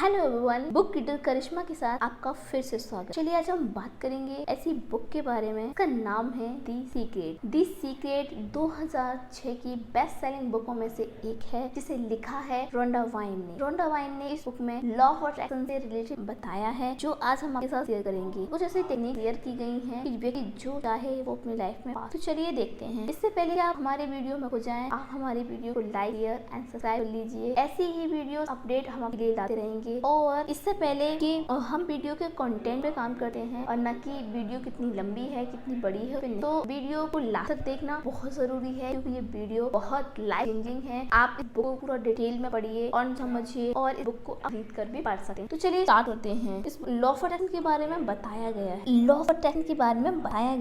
Hello everyone, book reader करिश्मा के साथ आपका फिर से स्वागत। चलिए आज हम बात करेंगे ऐसी बुक के बारे में। इसका नाम है दी सीक्रेट। दी सीक्रेट 2006 की बेस्ट सेलिंग बुकों में से एक है, जिसे लिखा है रोंडा वाइन ने। रोंडा वाइन ने इस बुक में लॉ ऑफ अट्रैक्शन से रिलेटेड बताया है, जो आज हम आपके साथ शेयर करेंगे। कुछ ऐसी टेक्निक शेयर की गई है कि व्यक्ति जो चाहे वो अपनी लाइफ में पा। तो चलिए देखते हैं। इससे पहले आप हमारे वीडियो में हो जाएं, आप हमारे वीडियो को लाइक शेयर एंड सब्सक्राइब कर लीजिए। ऐसी ही वीडियो अपडेट हम आपके लिए लाते रहेंगे। और इससे पहले कि हम वीडियो के कंटेंट पे काम करते हैं और न कि वीडियो कितनी लंबी है कितनी बड़ी है, तो वीडियो को लास्ट तक देखना बहुत जरूरी है, क्योंकि ये वीडियो बहुत लाइफ चेंजिंग है। आप इस बुक को पूरा डिटेल में पढ़िए और समझिए और इस बुक को खरीद कर भी पढ़ सकते हैं। तो चलिए स्टार्ट करते हैं। इस लॉ ऑफ अट्रैक्शन के बारे में बताया गया है। लॉ ऑफ अट्रैक्शन के बारे में बताया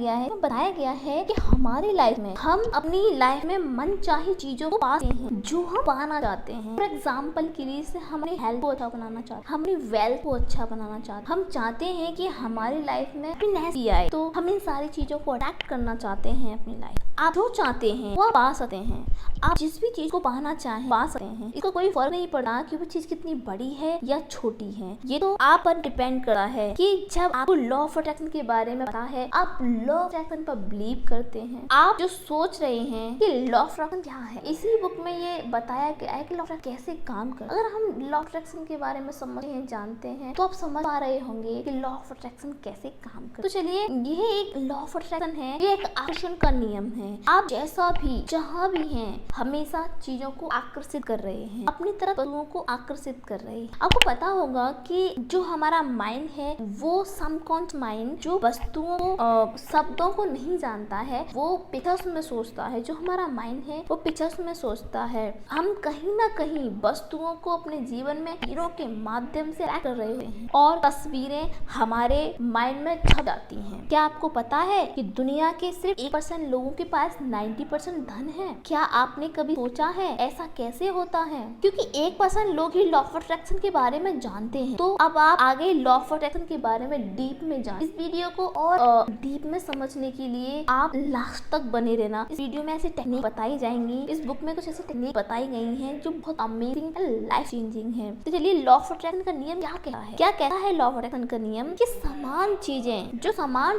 गया है कि हमारी लाइफ में हम अपनी लाइफ में मनचाही चीजों को पाते हैं जो हम पाना चाहते हैं। फॉर एग्जाम्पल के लिए से हमारी हेल्थ को अच्छा बनाना चाहते हैं, हमारी वेल्थ को अच्छा बनाना चाहते हैं, हम चाहते हैं कि हमारी लाइफ में हैप्पीनेस आए, तो हम इन सारी चीजों को अट्रैक्ट करना चाहते हैं अपनी लाइफ। आप जो चाहते हैं वो पा सकते हैं। आप जिस भी चीज को पाना चाहें पा सकते हैं। इसका कोई फर्क नहीं पड़ता कि वो चीज कितनी बड़ी है या छोटी है। ये तो आप पर डिपेंड करता है कि जब आपको लॉ ऑफ अट्रैक्शन के बारे में पता है, आप लॉ ऑफ अट्रैक्शन पर बिलीव करते हैं, आप जो सोच रहे हैं कि लॉ ऑफ अट्रैक्शन क्या है। इसी बुक में ये बताया गया है कि लॉ ऑफ अट्रैक्शन कैसे काम कर। अगर हम लॉ ऑफ अट्रैक्शन के बारे में समझते हैं, जानते हैं, तो आप समझ पा रहे होंगे कि लॉ ऑफ अट्रैक्शन कैसे काम कर। तो चलिए, ये एक लॉ ऑफ अट्रैक्शन है, ये एक आकर्षण का नियम है। आप जैसा भी जहाँ भी हैं, हमेशा चीजों को आकर्षित कर रहे हैं, अपनी तरफ वस्तुओं को आकर्षित कर रहे हैं। आपको पता होगा कि जो हमारा माइंड है वो सबकॉन्शियस माइंड जो वस्तुओं शब्दों को नहीं जानता है, वो पिक्चर्स में सोचता है। जो हमारा माइंड है वो पिक्चर्स में सोचता है। हम कहीं ना कहीं वस्तुओं को अपने जीवन में हीरो के माध्यम से कर रहे हैं और तस्वीरें हमारे माइंड में छप जाती हैं। क्या आपको पता है कि दुनिया के सिर्फ 1% लोगों के पास 90% धन है? क्या आपने कभी सोचा है ऐसा कैसे होता है? क्योंकि 1% लोग ही लॉ ऑफ अट्रैक्शन के बारे में जानते हैं। तो अब आप आगे लॉ ऑफ अट्रैक्शन के बारे में डीप में जान। इस वीडियो को और डीप में समझने के लिए आप लास्ट तक बने रहना। इस वीडियो में ऐसी टेक्निक बताई जाएंगी, इस बुक में कुछ ऐसी टेक्निक बताई गई हैं जो बहुत अमेजिंग एंड लाइफ चेंजिंग है। तो चलिए, लॉ ऑफ अट्रैक्शन का नियम क्या कहता है? क्या कहता है लॉ ऑफ अट्रैक्शन का नियम? कि समान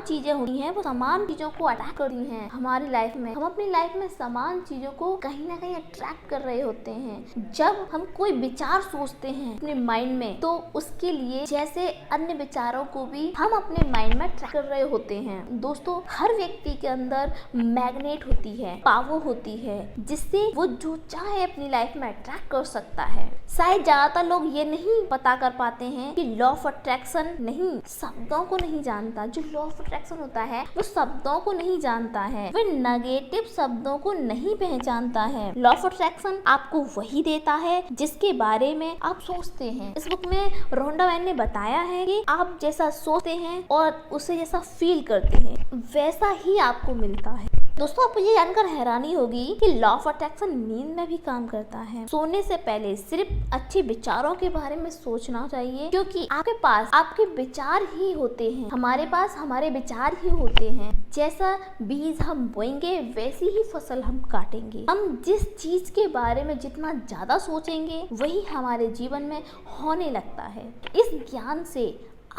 चीजें होती हैं, वो समान चीजों को अट्रैक्ट करती हैं हमारी लाइफ में। हम अपनी लाइफ में समान चीजों को कहीं ना कहीं अट्रैक्ट कर रहे होते हैं। जब हम कोई विचार सोचते हैं अपने माइंड में, तो उसके लिए जैसे अन्य विचारों को भी हम अपने माइंड में अट्रैक्ट कर रहे होते हैं। दोस्तों, हर व्यक्ति के अंदर मैग्नेट होती है, पावर होती है, जिससे वो जो चाहे अपनी लाइफ में अट्रैक्ट कर सकता है। शायद ज्यादातर लोग ये नहीं पता कर पाते हैं कि लॉ ऑफ अट्रैक्शन नहीं शब्दों को नहीं जानता। जो लॉ ऑफ अट्रैक्शन होता है वो शब्दों को नहीं जानता है, वो नेगेटिव शब्दों को नहीं पहचानता है। लॉ ऑफ अट्रैक्शन आपको वही देता है जिसके बारे में आप सोचते हैं। इस बुक में रोंडा वाइन ने बताया है कि आप जैसा सोचते हैं और उसे जैसा फील करते हैं, वैसा ही आपको मिलता है। दोस्तों, आपको ये जानकर हैरानी होगी कि लॉ ऑफ अट्रैक्शन नींद में भी काम करता है। सोने से पहले सिर्फ अच्छे विचारों के बारे में सोचना चाहिए, क्योंकि आपके पास आपके विचार ही होते हैं। हमारे पास हमारे विचार ही होते हैं। जैसा बीज हम बोएंगे वैसी ही फसल हम काटेंगे। हम जिस चीज के बारे में जितना ज्यादा सोचेंगे वही हमारे जीवन में होने लगता है। इस ज्ञान से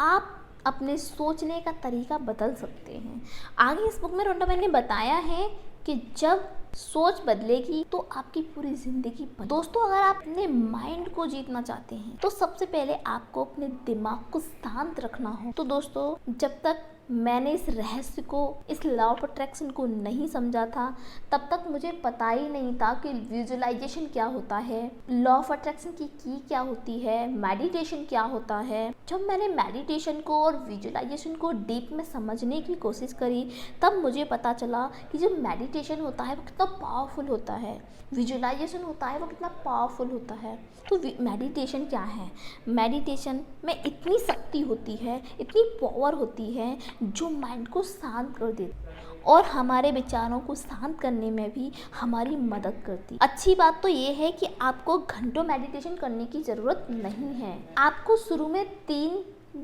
आप अपने सोचने का तरीका बदल सकते हैं। आगे इस बुक में रोंडा वाइन ने बताया है कि जब सोच बदलेगी तो आपकी पूरी जिंदगी दोस्तों, अगर आप अपने माइंड को जीतना चाहते हैं तो सबसे पहले आपको अपने दिमाग को शांत रखना हो। तो दोस्तों, जब तक मैंने इस रहस्य को, इस लॉ ऑफ अट्रैक्शन को नहीं समझा था, तब तक मुझे पता ही नहीं था कि विजुअलाइजेशन क्या होता है, लॉ ऑफ अट्रैक्शन की क्या होती है, मेडिटेशन क्या होता है। जब मैंने मेडिटेशन को और विजुअलाइजेशन को डीप में समझने की कोशिश करी, तब मुझे पता चला कि जो मेडिटेशन होता है वो कितना पावरफुल होता है, विजुअलाइजेशन होता है वो कितना पावरफुल होता है। तो मेडिटेशन क्या है? मेडिटेशन में इतनी शक्ति होती है, इतनी पावर होती है जो माइंड को शांत कर देती और हमारे विचारों को शांत करने में भी हमारी मदद करती। अच्छी बात तो ये है कि आपको घंटों मेडिटेशन करने की ज़रूरत नहीं है। आपको शुरू में 3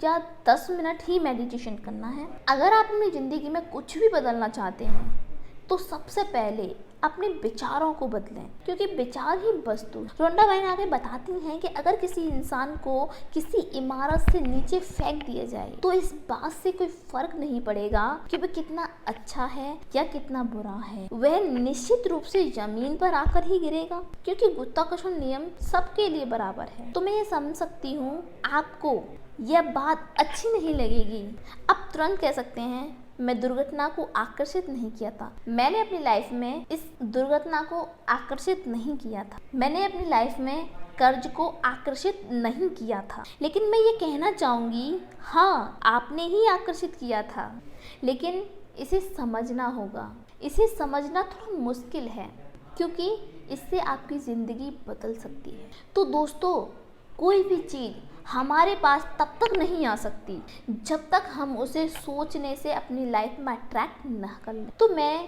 या 10 मिनट ही मेडिटेशन करना है। अगर आप अपनी ज़िंदगी में कुछ भी बदलना चाहते हैं तो सबसे पहले अपने विचारों को बदलें, क्योंकि विचार ही वस्तु। रोंडा वाइन आगे बताती हैं कि अगर किसी इंसान को किसी इमारत से नीचे फेंक दिया जाए तो इस बात से कोई फर्क नहीं पड़ेगा कि वह कितना अच्छा है या कितना बुरा है, वह निश्चित रूप से जमीन पर आकर ही गिरेगा, क्योंकि गुरुत्वाकर्षण नियम सबके लिए बराबर है। तो मैं ये समझ सकती हूँ आपको यह बात अच्छी नहीं लगेगी। आप तुरंत कह सकते हैं मैं दुर्घटना को आकर्षित नहीं किया था, मैंने अपनी लाइफ में इस दुर्घटना को आकर्षित नहीं किया था, मैंने अपनी लाइफ में कर्ज को आकर्षित नहीं किया था। लेकिन मैं ये कहना चाहूँगी, हाँ आपने ही आकर्षित किया था, लेकिन इसे समझना होगा। इसे समझना थोड़ा मुश्किल है, क्योंकि इससे आपकी ज़िंदगी बदल सकती है। तो दोस्तों, कोई भी चीज़ हमारे पास तब तक नहीं आ सकती जब तक हम उसे सोचने से अपनी लाइफ में अट्रैक्ट न कर लें। तो मैं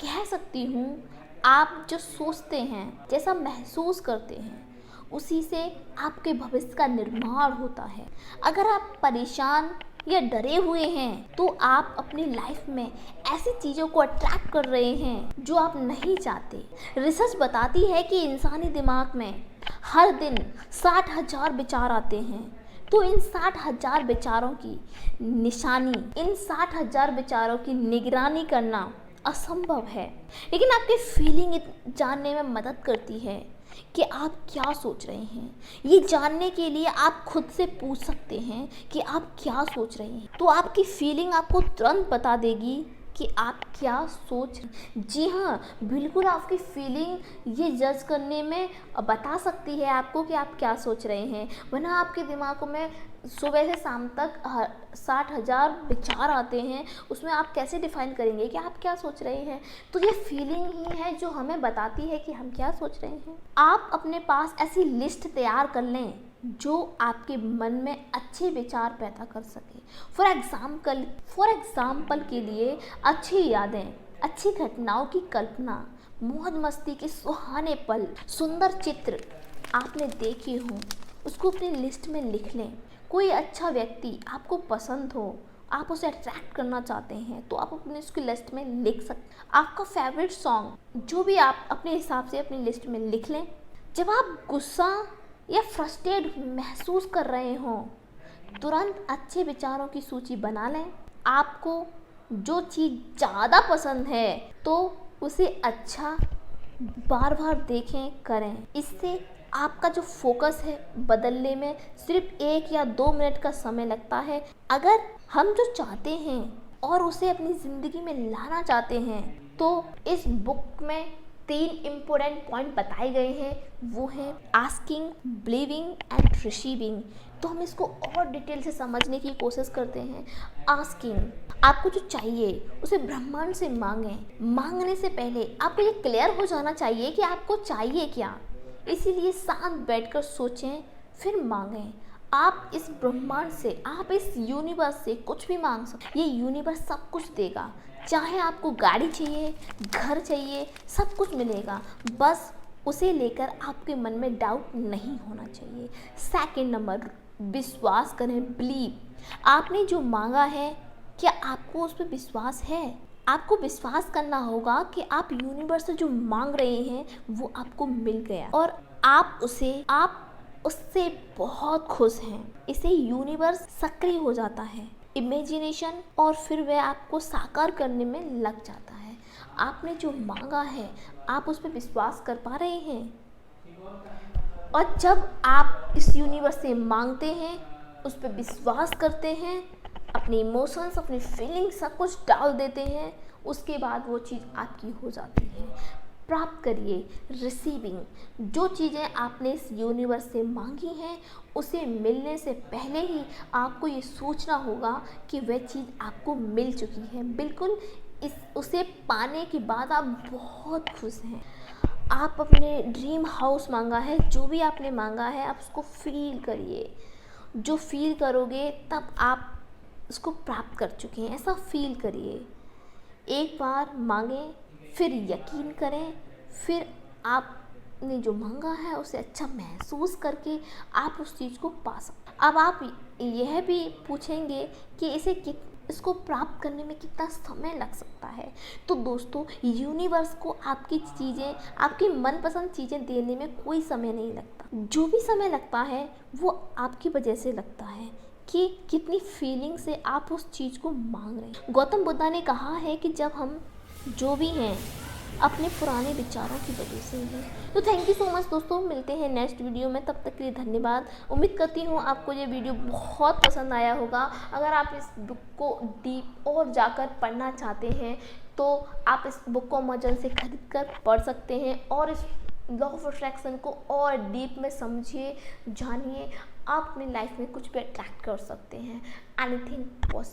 कह सकती हूँ, आप जो सोचते हैं, जैसा महसूस करते हैं, उसी से आपके भविष्य का निर्माण होता है। अगर आप परेशान या डरे हुए हैं तो आप अपनी लाइफ में ऐसी चीज़ों को अट्रैक्ट कर रहे हैं जो आप नहीं चाहते। रिसर्च बताती है कि इंसानी दिमाग में हर दिन 60,000 विचार आते हैं। तो इन 60,000 विचारों की निशानी, इन 60,000 विचारों की निगरानी करना असंभव है। लेकिन आपकी फीलिंग जानने में मदद करती है कि आप क्या सोच रहे हैं। ये जानने के लिए आप खुद से पूछ सकते हैं कि आप क्या सोच रहे हैं, तो आपकी फीलिंग आपको तुरंत बता देगी कि आप क्या सोच। जी हाँ, बिल्कुल आपकी फीलिंग ये जज करने में बता सकती है आपको कि आप क्या सोच रहे हैं। वरना आपके दिमाग में सुबह से शाम तक 60,000 विचार आते हैं, उसमें आप कैसे डिफाइन करेंगे कि आप क्या सोच रहे हैं। तो ये फीलिंग ही है जो हमें बताती है कि हम क्या सोच रहे हैं। आप अपने पास ऐसी लिस्ट तैयार कर लें जो आपके मन में अच्छे विचार पैदा कर सके। फॉर एग्जाम्पल के लिए अच्छी यादें, अच्छी घटनाओं की कल्पना, मौज मस्ती के सुहाने पल, सुंदर चित्र आपने देखे हों, उसको अपनी लिस्ट में लिख लें। कोई अच्छा व्यक्ति आपको पसंद हो, आप उसे अट्रैक्ट करना चाहते हैं, तो आप अपने उसकी लिस्ट में लिख सकते हैं। आपका फेवरेट सॉन्ग, जो भी आप अपने हिसाब से अपनी लिस्ट में लिख लें। जब आप गुस्सा या फ्रस्ट्रेट महसूस कर रहे हों, तुरंत अच्छे विचारों की सूची बना लें। आपको जो चीज़ ज़्यादा पसंद है तो उसे अच्छा बार बार देखें, करें। इससे आपका जो फोकस है बदलने में सिर्फ 1 या 2 मिनट का समय लगता है। अगर हम जो चाहते हैं और उसे अपनी ज़िंदगी में लाना चाहते हैं, तो इस बुक में 3 इम्पोर्टेंट पॉइंट बताए गए हैं। वो है आस्किंग, बिलीविंग एंड रिसीविंग। तो हम इसको और डिटेल से समझने की कोशिश करते हैं। आस्किंग, आपको जो चाहिए उसे ब्रह्मांड से मांगें। मांगने से पहले आपको ये क्लियर हो जाना चाहिए कि आपको चाहिए क्या। इसीलिए शांत बैठकर सोचें, फिर मांगें। आप इस ब्रह्मांड से, आप इस यूनिवर्स से कुछ भी मांग सकते। ये यूनिवर्स सब कुछ देगा। चाहे आपको गाड़ी चाहिए, घर चाहिए, सब कुछ मिलेगा। बस उसे लेकर आपके मन में डाउट नहीं होना चाहिए। सेकंड नंबर, विश्वास करें, बिलीव। आपने जो मांगा है, क्या आपको उस पर विश्वास है? आपको विश्वास करना होगा कि आप यूनिवर्स से जो मांग रहे हैं वो आपको मिल गया और आप उससे बहुत खुश हैं। इसे यूनिवर्स सक्रिय हो जाता है, इमेजिनेशन, और फिर वह आपको साकार करने में लग जाता है। आपने जो मांगा है, आप उस पर विश्वास कर पा रहे हैं। और जब आप इस यूनिवर्स से मांगते हैं, उस पर विश्वास करते हैं, अपने इमोशंस, अपनी फीलिंग्स सब कुछ डाल देते हैं, उसके बाद वो चीज़ आपकी हो जाती है। प्राप्त करिए, रिसीविंग। जो चीज़ें आपने इस यूनिवर्स से मांगी हैं, उसे मिलने से पहले ही आपको ये सोचना होगा कि वह चीज़ आपको मिल चुकी है। बिल्कुल उसे पाने के बाद आप बहुत खुश हैं। आप अपने ड्रीम हाउस मांगा है, जो भी आपने मांगा है, आप उसको फील करिए। जो फील करोगे तब आप उसको प्राप्त कर चुके हैं, ऐसा फील करिए। एक बार मांगें, फिर यकीन करें, फिर आपने जो मांगा है उसे अच्छा महसूस करके आप उस चीज़ को पा सकते। अब आप यह भी पूछेंगे कि इसको प्राप्त करने में कितना समय लग सकता है। तो दोस्तों, यूनिवर्स को आपकी चीज़ें, आपकी मनपसंद चीज़ें देने में कोई समय नहीं लगता। जो भी समय लगता है वो आपकी वजह से लगता है कि कितनी फीलिंग से आप उस चीज़ को मांग रहे हैं। गौतम बुद्धा ने कहा है कि जब हम जो भी हैं अपने पुराने विचारों की वजह से ही। तो थैंक यू सो मच दोस्तों, मिलते हैं नेक्स्ट वीडियो में, तब तक के लिए धन्यवाद। उम्मीद करती हूँ आपको ये वीडियो बहुत पसंद आया होगा। अगर आप इस बुक को डीप और जाकर पढ़ना चाहते हैं तो आप इस बुक को अमेज़न से खरीद कर पढ़ सकते हैं और इस लॉ ऑफ अट्रैक्शन को और डीप में समझिए, जानिए। आप अपनी लाइफ में कुछ भी अट्रैक्ट कर सकते हैं, एनीथिंग पॉसिबल।